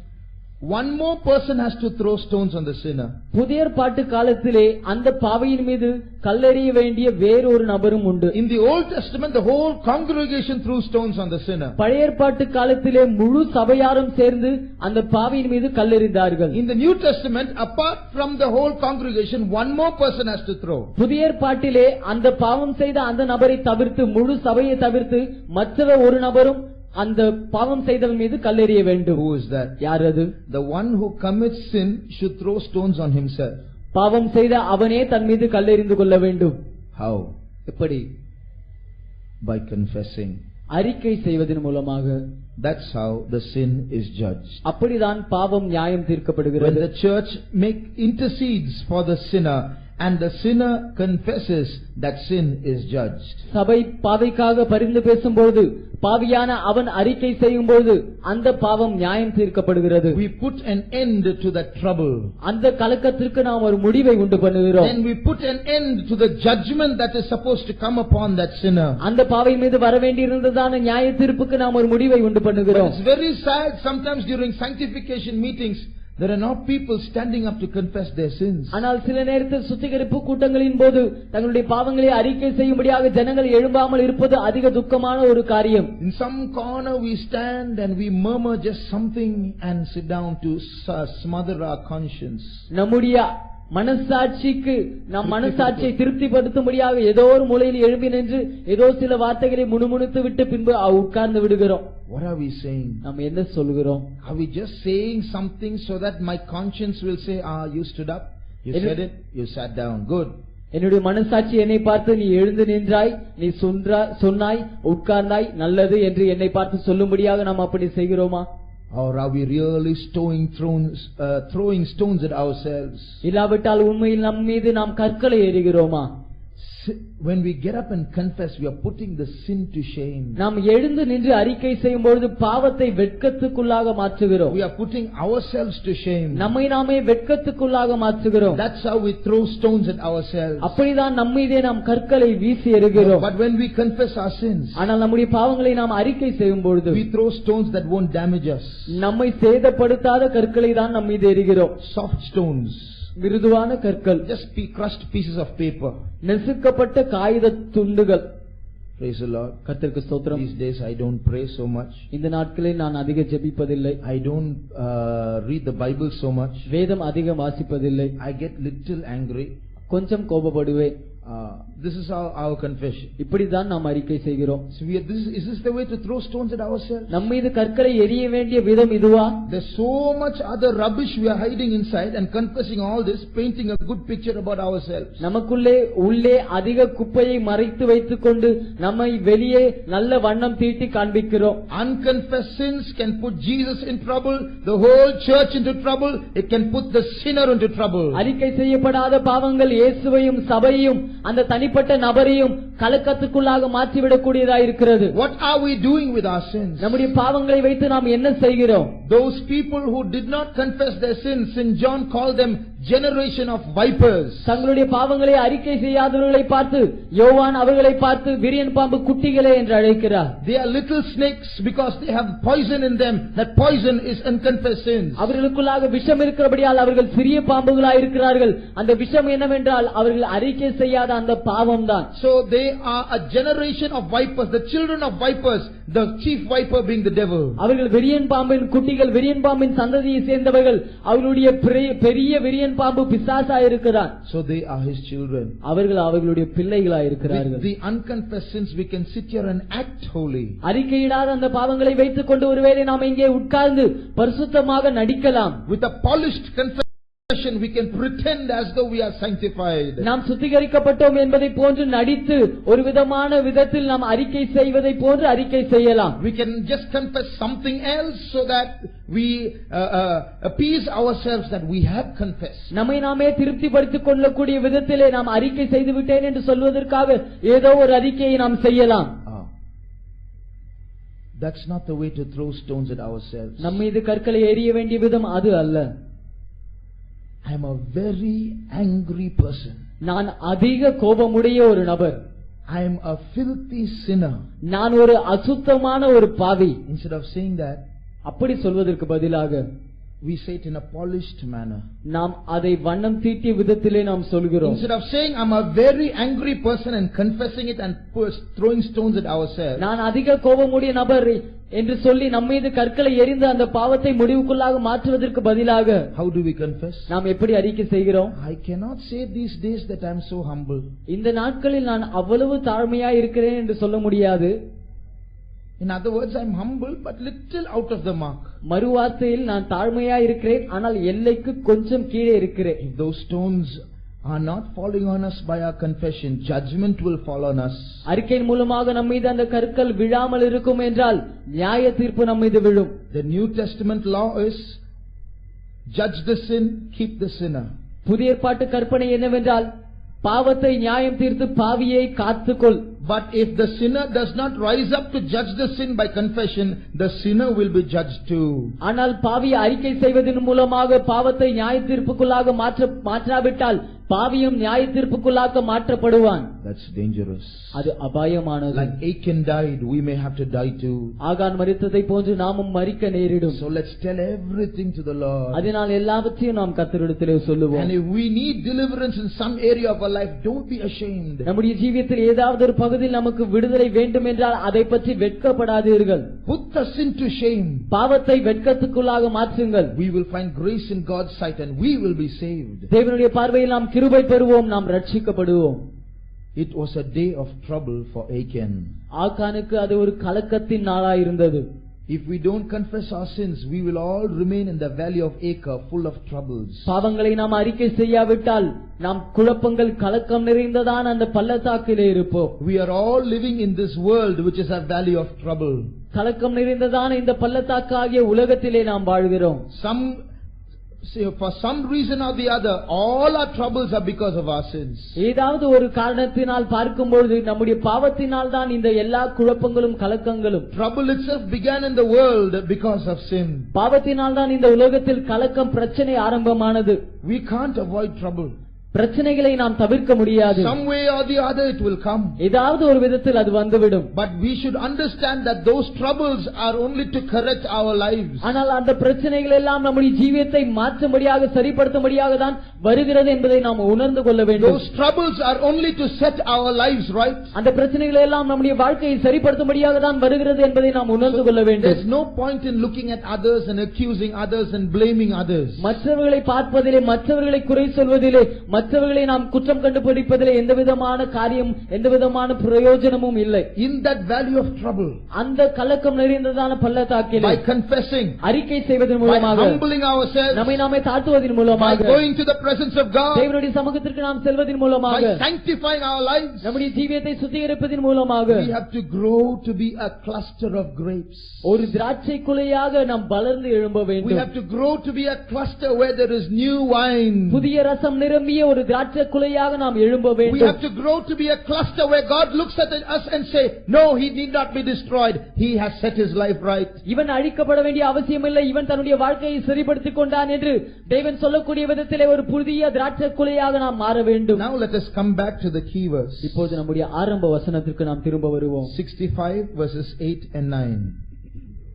one more person has to throw stones on the sinner. புதிய ஏற்பாட்டு காலத்திலே அந்த பாவியின் மீது கல்லெறிய வேண்டிய வேறொரு நபரும் உண்டு. In the Old Testament, the whole congregation threw stones on the sinner. பழைய ஏற்பாட்டு காலத்திலே முழு சபையாரும் சேர்ந்து அந்த பாவியின் மீது கல்லெறிந்தார்கள். In the New Testament, apart from the whole congregation, one more person has to throw. புதிய ஏற்பாட்டிலே அந்த பாவம் செய்த அந்த நபரை தவிர்த்து, முழு சபையை தவிர்த்து மற்ற ஒரு நபரும் அந்த பாவம் செய்தவன் மீது கல்லெறிய வேண்டும். Who is that? யார் அது? The one who commits sin should throw stones on himself. பாவம் செய்த அவனே தன் மீது கல்லெறிந்து கொள்ள வேண்டும். How? எப்படி? By confessing. அறிக்கை செய்வதன் மூலமாக. That's how the sin is judged. அப்படிதான் பாவம் நியாயம் தீர்க்கப்படுகிறது. When the church intercedes for the sinner and the sinner confesses, that sin is judged. சபை பாவிக்காக பரிந்து பேசும்போது, பாவியான அவன் அறிக்கை செய்யும்போது அந்த பாவம் நியாயம் தீர்க்கப்படுகிறது. We put an end to that trouble. அந்த கலக்கத்திற்கு நாம் ஒரு முடிவை உண்டு பண்ணுகிறோம். Then we put an end to the judgment that is supposed to come upon that sinner. அந்த பாவி மீது வர வேண்டியிருந்ததான நியாய தீர்ப்புக்கு நாம் ஒரு முடிவை உண்டு பண்ணுகிறோம். It's very sad sometimes during sanctification meetings there are not people standing up to confess their sins. ஆனால் சில நேரத்தில் சுத்திகரிப்பு கூட்டங்களின் போது தங்களுடைய பாவங்களை அறிக்கை செய்யும்படியாக ஜனங்கள் எழும்பாமல் இருப்பது அதிக துக்கமான ஒரு காரியம். In some corner we stand and we murmur just something and sit down to smother our conscience. நம்முடைய மனசாட்சிக்கு நம் மனசாட்சியை திருப்திப்படுத்தும்படியாக ஏதோ ஒரு மூலையில் எழும்பி நின்று ஏதோ சில வார்த்தைகளை முணுமுணுத்து விட்டு பின்பு உட்கார்ந்து விடுகிறோம். What are we saying? நாம் என்ன சொல்கிறோம்? Are we just saying something so that my conscience will say, you stood up, you said it, you sat down, good. என்னுடைய மனசாட்சி என்னை பார்த்து நீ எழுந்து நின்றாய், நீ சொன்னாய், உட்கார்ந்தாய், நல்லது என்று என்னை பார்த்து சொல்லும்படியாக நாம் அப்படி செய்கிறோமா? Or are we really throwing stones at ourselves? இல்லாவிட்டால் உண்மையில் நம் மீது நாம் கற்களை எறிகிறோமா? When we get up and confess, we are putting the sin to shame. நாம் எழுந்து நின்று அறிக்கை செய்யும் பொழுது பாவத்தை வெட்கத்துக்குள்ளாக மாற்றுகிறோம். We are putting ourselves to shame. நம்மை நாமே வெட்கத்துக்குள்ளாக மாற்றுகிறோம். That's how we throw stones at ourselves. அப்படிதான் நம்மீதே நாம் கற்களை வீசி எறிகிறோம். But when we confess our sins, ஆனால் நம்முடைய பாவங்களை நாம் அறிக்கை செய்யும் பொழுது we throw stones that won't damage us. நம்மை சேதப்படுத்தாத கற்களை தான் நம் மீது எறிகிறோம். Soft stones, மிருதுவான கற்கள், just crushed pieces of paper. நெசுக்கப்பட்ட காகித துண்டுகள். Praise the Lord. கர்த்தருக்கு ஸ்தோத்திரம். These days I don't pray so much. இந்த நாட்களில் நான் அதிக ஜெபிப்பதில்லை. I don't read the Bible so much. வேதம் அதிகம் வாசிப்பதில்லை. I get little angry. கொஞ்சம் கோபப்படுவேன். This is our confession. இப்படிதான் நாம் அறிக்கை செய்கிறோம். So is this the way to throw stones at ourselves? நம்ம மீது கற்களை எறிய வேண்டிய விதம் இதுவா? There's so much other rubbish we are hiding inside and confessing all this, painting a good picture about ourselves. நமக்குள்ளே உள்ளே அதிக குப்பையை மறைத்து வைத்துக் கொண்டு நம்மை வெளியே நல்ல வண்ணம் தீட்டி காண்பிக்கிறோம். Unconfessed sins can put Jesus in trouble, the whole church into trouble. It can put the sinner into trouble. அறிக்கை செய்யப்படாத பாவங்கள் இயேசுவையும் சபையையும் அந்த தனிப்பட்ட நபரையும் கலக்கத்துக்குள்ளாக மாற்றிவிடக்கூடியதா இருக்கிறது. What are we doing with our sins? நம்முடைய பாவங்களை வைத்து நாம் என்ன செய்கிறோம்? Those people who did not confess their sins, St. John called them generation of vipers. தங்களுடைய பாவங்களை அறிக்கை செய்யாதவர்களை பார்த்து யோவான் அவர்களை பார்த்து விரியன் பாம்பு குட்டிகளே என்று அழைக்கிறார். They are little snakes because they have poison in them. That poison is unconfessed sins. அவர்களுக்குள்ளாக விஷம் இருக்கிறபடியால் அவர்கள் சிறிய பாம்புகளாய் இருக்கிறார்கள். அந்த விஷம் என்னவென்றால் அவர்கள் அறிக்கை செய்யாத அந்த பாவம் தான். So they are a generation of vipers, the children of vipers, the chief viper being the devil. அவர்கள் விரியன் பாம்பின் குட்டிகள், விரியன் பாம்பின் சந்ததியை சேர்ந்தவர்கள். அவர்களுடைய பெரிய விரியன் பாம்பு பிசாசாய் இருக்கிறார். So they are his children. அவர்கள் அவர்களுடைய பிள்ளைகளாய் இருக்கிறார்கள். With the unconfessed sins we can sit here and act holy. அறிக்கையிடாத அந்த பாவங்களை வைத்துக் கொண்டு ஒருவேளை நாம் இங்கே உட்கார்ந்து பரிசுத்தமாக நடிக்கலாம். With a polished confession we can pretend as though we are sanctified. நாம் சுத்திகரிக்கப்பட்டோம் என்பதை போன்று நடித்து ஒரு விதமான விதத்தில் நாம் அறிக்கை செய்வதை போன்று அறிக்கை செய்யலாம். We can just confess something else so that we appease ourselves that we have confessed. நம்மை நாமே திருப்திப்படுத்திக் கொள்ளக்கூடிய விதத்திலே நாம் அறிக்கை செய்து விட்டேன் என்று சொல்வதற்காக ஏதோ ஒரு அறிக்கையை நாம் செய்யலாம். That's not the way to throw stones at ourselves. நம்ம மீது கற்களை எறிய வேண்டிய விதம் அது அல்ல. I am a very angry person. நான் அதிக கோபமுடைய ஒரு நபர். I am a filthy sinner. நான் ஒரு அசுத்தமான ஒரு பாவி. Instead of saying that, அப்படி சொல்வதற்கு பதிலாக we say it in a polished manner. நாம் அதை வண்ணம் தீட்டிய விதத்திலே நாம் சொல்கிறோம். Instead of saying I'm a very angry person and confessing it and throwing stones at ourselves, நான் அதிக கோபமுடைய நபர் என்று சொல்லி நம்மீது கற்களை எறிந்து அந்த பாவத்தை முடிவுக்குள்ளாக மாற்றுவதற்கு பதிலாக how do we confess? நாம் எப்படி அறிக்கை செய்கிறோம்? I cannot say these days that I'm so humble. இந்த நாட்களில் நான் அவ்வளவு தாழ்மையா இருக்கிறேன் என்று சொல்ல முடியாது. In other words, I'm humble but little out of the mark. மறுவார்த்தையில் நான் தாழ்மையா இருக்கிறேன் ஆனால் எல்லைக்கு கொஞ்சம் கீழே இருக்கிறேன். If those stones are not falling on us by our confession, judgment will fall on us. அறிக்கையின் மூலமாக நம்மீது அந்த கற்கள் விழாமல் இருக்கும் என்றால் நியாய தீர்ப்பு நம்மீது விழும். The New Testament law is judge the sin, keep the sinner. புதிய ஏற்பாட்டு கற்பனை என்னவென்றால் பாவத்தை நியாயம் தீர்த்து பாவியை காத்துக்கொள். But if the sinner does not rise up to judge the sin by confession, the sinner will be judged too. ஆனால் பாவியை அறிக்கை செய்வதன் மூலமாக பாவத்தை நியாய தீர்ப்புக்குள்ளாக மாற்றாவிட்டால் பாவியும் நியாய தீர்ப்புக்குள்ளாக மாற்றப்படுவான். That's dangerous. அது அபாயமானது. Like Achor died, we may have to die too. ஆகான் மரித்ததை போன்று நாமும் மரிக்க நேரிடும். So let's tell everything to the Lord. அதனால் எல்லாவற்றையும் நாம் கர்த்தரிடத்திலே சொல்லுவோம். And if we need deliverance in some area of our life, don't be ashamed. நம்முடைய ஜீவியத்தில் ஏதாவது ஒரு பகுதியில் நமக்கு விடுதலை வேண்டும் என்றால் அதை பற்றி வெட்கப்படாதீர்கள். Put the sin to shame. பாவத்தை வெட்கத்துக்குள்ளாக மாற்றுங்கள். We will find grace in God's sight and we will be saved. தேவனுடைய பார்வையில் நாம் கிருபை பெறுவோம், நாம் ரட்சிக்கப்படுவோம். It was a day of trouble for Achan. ஆகானுக்கு அது ஒரு கலக்கத்தின் நாளாய் இருந்தது. If we don't confess our sins, we will all remain in the valley of Achor full of troubles. பாவங்களை நாம் அறிக்கை செய்யாவிட்டால் நாம் குழப்பங்கள் கலக்கம் நிறைந்ததான அந்த பள்ளத்தாக்கிலே இருப்போம். We are all living in this world which is a valley of trouble. கலக்கம் நிறைந்ததான இந்த பள்ளத்தாக்கு ஆகிய உலகத்திலே நாம் வாழ்கிறோம். For some reason or the other, all our troubles are because of our sins. ஏதாவது ஒரு காரணத்தினால் பார்க்கும்போது நம்முடைய பாவத்தினால் தான் இந்த எல்லா குழப்பங்களும் கலக்கங்களும். Trouble itself began in the world because of sin. பாவத்தினால் தான் இந்த உலகத்தில் கலக்கம் பிரச்சனை ஆரம்பமானது. We can't avoid trouble. பிரச்சனைகளை நாம் தவிர்க்க முடியாது. Some way or the other it will come. ஏதாவது ஒரு விதத்தில் அது வந்துவிடும். But we should understand that those troubles are only to correct our lives. ஆனால் அந்த பிரச்சனைகள் எல்லாம் நம்முடைய ஜீவியத்தை மாற்றும்படியாக சரிப்படுத்தும்படியாக தான் வருகிறது என்பதை நாம் உணர்ந்து கொள்ள வேண்டும். Those troubles are only to set our lives right. அந்த பிரச்சனைகள் எல்லாம் நம்முடைய வாழ்க்கையை சரிப்படுத்தும்படியாக தான் வருகிறது என்பதை நாம் உணர்ந்து கொள்ள வேண்டும். There's no point in looking at others and accusing others and blaming others. மற்றவர்களை பார்ப்பதிலே, மற்றவர்களை குறை சொல்வதிலே, மற்றவர்களை நாம் குற்றம் கண்டுபிடிப்பதிலே எந்த விதமான காரியம், எந்த விதமான பிரயோஜனமும் இல்லை. In that valley of trouble, அந்த கலக்கம் நிறைந்ததான பள்ளத்தாக்கிலே by confessing, அறிக்கை செய்வதன் மூலமாக, by humbling ourselves, நம்மை நாமே தாழ்த்துவதன் மூலமாக, by going to the presence of God, தேவனுடைய சமூகத்திற்கு நாம் செல்வதன் மூலமாக, by sanctifying our lives, நம்முடைய ஜீவியத்தை சுத்திகரிப்பதன் மூலமாக, we have to grow to be a cluster of grapes. ஒரு திராட்சை குலையாக நாம் வளர்ந்து எழும்ப வேண்டும். We have to grow to be a cluster where there is new wine. புதிய ரசம் நிரம்பிய ஒரு திராட்சை குலையாக நாம் எழும்ப வேண்டும். We have to grow to be a cluster where God looks at us and say, no, he need not be destroyed. He has set his life right. இவன் அழிக்கப்பட வேண்டிய அவசியம் இல்லை, இவன் தன்னுடைய வாழ்க்கையை சரிப்படுத்திக் கொண்டான் என்று தேவன் சொல்லக்கூடிய விதத்திலே ஒரு புதிய திராட்சை குலையாக நாம் மாற வேண்டும். Now let us come back to the key verse. இப்போது நம்முடைய ஆரம்ப வசனத்திற்கு நாம் திரும்ப வருவோம். 65 verses 8 and 9.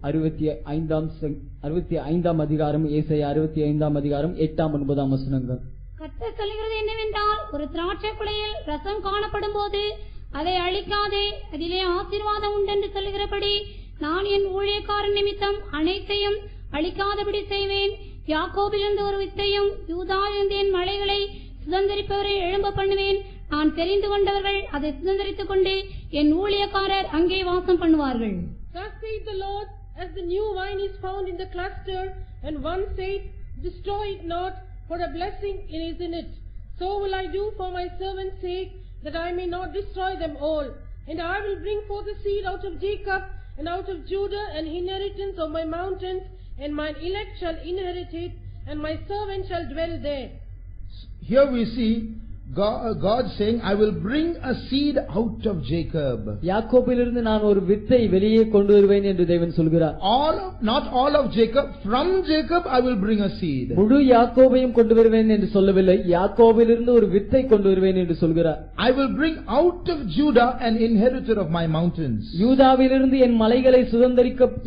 65ஆம் அதிகாரம், ஏசாயா 65ஆம் அதிகாரம் 8ஆம் 9ஆம் வசனங்கள். கர்த்தர் சொல்கிறது என்னவென்றால், ஒரு திராட்சை குலையில் ரசம் காணப்படும் போது அதை அழிக்காதே, அதிலே ஆசீர்வாதம் உண்டென்று சொல்லுகிறபடி நான் என் ஊழியக்காரன் நிமித்தம் அனைத்தையும் அழிக்காதபடி செய்வேன். யாக்கோபிலிருந்து ஒரு வித்தையும் யூதாவிலிருந்து என் மலைகளை சுதந்திரிப்பவரை எழும்ப பண்ணுவேன். நான் தெரிந்து கொண்டவர்கள் அதை சுதந்திரித்துக் கொண்டு என் ஊழியக்காரர் அங்கே வாசம் பண்ணுவார்கள். Thus saith the Lord, as the new wine is found in the cluster, and one saith, destroy it not, for a blessing is in it. So will I do for my servant's sake, that I may not destroy them all. And I will bring forth a seed out of Jacob, and out of Judah an inheritance of my mountains, and mine elect shall inherit it, and my servant shall dwell there. Here we see God saying, I will bring a seed out of Jacob. யாக்கோபிலிருந்து நான் ஒரு வித்தை வெளியே கொண்டு வருவேன் என்று தேவன் சொல்கிறார். Not all of Jacob, from Jacob I will bring a seed. முழு யாக்கோபையும் கொண்டு வருவேன் என்று சொல்லவில்லை, யாக்கோபிலிருந்து ஒரு வித்தை கொண்டு வருவேன் என்று சொல்கிறார். I will bring out of Judah an inheritor of my mountains. யூதாவிலிருந்து என் மலைகளை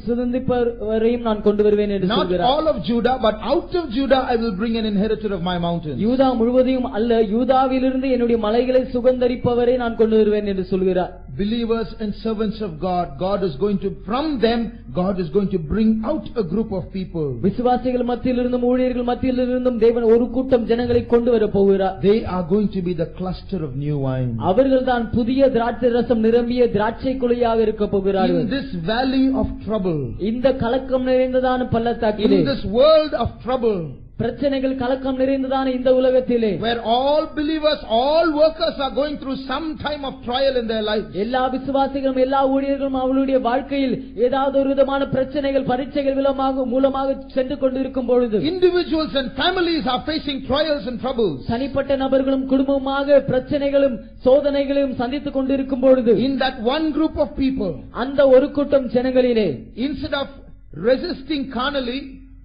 சுதந்திரிப்பவரையும் நான் கொண்டு வருவேன் என்று சொல்கிறார். Not all of Judah, but out of Judah I will bring an inheritor of my mountains. யூதா முழுவதையும் அல்ல, யூதாவிலிருந்து என்னுடைய மலைகளை சுதந்தரிப்பவரை நான் கொண்டு வருவேன் என்று சொல்கிறார். Believers and servants of God, God is going to, from them, God is going to bring out a group of people. விசுவாசிகள் மத்தியிலிருந்தும் ஊழியர்கள் மத்தியிலிருந்தும் தேவன் ஒரு கூட்டம் ஜனங்களை கொண்டு வர போகிறார். They are going to be the cluster of new wine. அவர்கள்தான் புதிய திராட்சை ரசம் நிரம்பிய திராட்சை குலையாக இருக்க போகிறார்கள். In this valley of trouble, இந்த கலக்கம் நிறைந்ததான பள்ளத்தாக்கிலே, in this world of trouble, பிரச்சனைகள் கலக்கம் நிறைந்ததான இந்த உலகத்திலே, where all believers, all workers are going through some time of trial in their life, எல்லா விசுவாசிகளும் எல்லா ஊழியர்களும் அவர்களுடைய வாழ்க்கையில் ஏதாவது ஒரு விதமான பிரச்சனைகள் பரீட்சைகள் மூலமாக சென்று கொண்டிருக்கும் பொழுது, individuals and families are facing trials and troubles. தனிப்பட்ட நபர்களும் குடும்பமாக பிரச்சனைகளும் சோதனைகளையும் சந்தித்துக் கொண்டிருக்கும் பொழுது, in that one group of people, அந்த ஒரு கூட்டம் ஜனங்களிலே, instead of resisting carnally,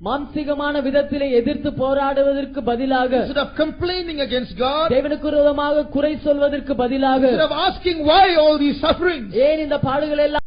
மாம்சீகமான விதத்திலே எதிர்த்து போராடுவதற்கு பதிலாக, instead of complaining against God, தேவனுக்கு விரோதமாக குறை சொல்வதற்கு பதிலாக, instead of asking why all these sufferings, ஏன் இந்த பாடுகள் எல்லாம்